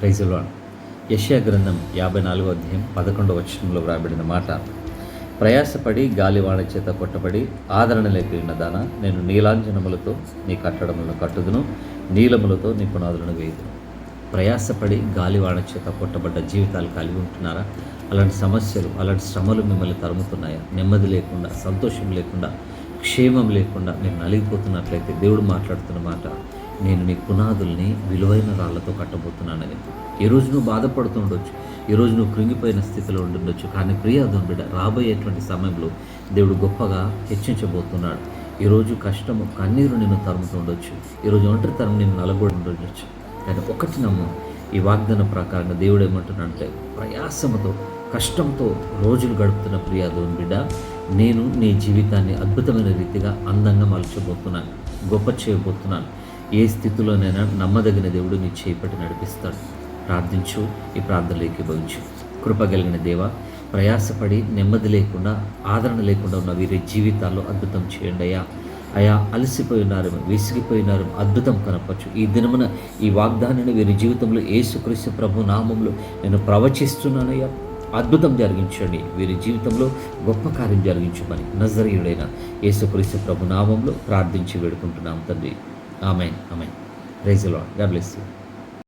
Praise the lord. యెషయా గ్రంథం 54వ అధ్యాయం 11వ వచనంలో వ్రాయబడిన మాట, ప్రయాసపడి గాలివాన చేత కొట్టబడి ఆదరణ లేకపోయిన దాన, నేను నీలాంజనములతో నీ కట్టడములను కట్టుదును, నీలములతో నీ పునాదులను వేయుదును. ప్రయాసపడి గాలివాన చేత కొట్టబడ్డ జీవితాలు కలిగి ఉంటున్నారా? అలాంటి సమస్యలు, అలాంటి శ్రమలు మిమ్మల్ని తరుముతున్నాయా? నెమ్మది లేకుండా, సంతోషం లేకుండా, క్షేమం లేకుండా మీరు నలిగిపోతున్నట్లయితే దేవుడు మాట్లాడుతున్న మాట, నేను నీ పునాదుల్ని విలువైన రాళ్లతో కట్టబోతున్నానని. ఈరోజు నువ్వు బాధపడుతుండొచ్చు, ఈరోజు నువ్వు కృంగిపోయిన స్థితిలో ఉండుండొచ్చు, కానీ ప్రియదేవుని బిడ్డ, రాబోయేటువంటి సమయంలో దేవుడు గొప్పగా హెచ్చించబోతున్నాడు. ఈరోజు కష్టము, కన్నీరు నిన్ను తరుముతుండొచ్చు, ఈరోజు ఒంటరితనం నిన్ను నలగొడి ఉండొచ్చు, కానీ ఒకటి నమ్ము, ఈ వాగ్దాన ప్రకారంగా దేవుడు ఏమంటున్నాడంటే, ప్రయాసముతో, కష్టంతో రోజులు గడుపుతున్న ప్రియదేవుని బిడ్డ, నేను నీ జీవితాన్ని అద్భుతమైన రీతిగా అందంగా మలచబోతున్నాను, గొప్ప చేయబోతున్నాను. ఏ స్థితిలోనైనా నమ్మదగిన దేవుడు నీ చేపట్టి నడిపిస్తాడు. ప్రార్థించు, ఈ ప్రార్థనలు ఏకీభవించు. కృపగలిగిన దేవ, ప్రయాసపడి నెమ్మది లేకుండా, ఆదరణ లేకుండా ఉన్న వీరి జీవితాల్లో అద్భుతం చేయండి అయ్యా. అయా అలసిపోయి ఉన్నారు, విసిగిపోయినారు, అద్భుతం కనపచ్చు. ఈ దినమున ఈ వాగ్దానాన్ని వీరి జీవితంలో యేసుక్రీస్తు ప్రభు నామములో నేను ప్రవచిస్తున్నానయ్యా. అద్భుతం జరిగించండి, వీరి జీవితంలో గొప్ప కార్యం జరిగించమని నజరేయుడైన యేసుక్రీస్తు ప్రభు నామములో ప్రార్థించి వేడుకుంటున్నాం తండ్రి. Amen, amen. Praise the Lord. God bless you.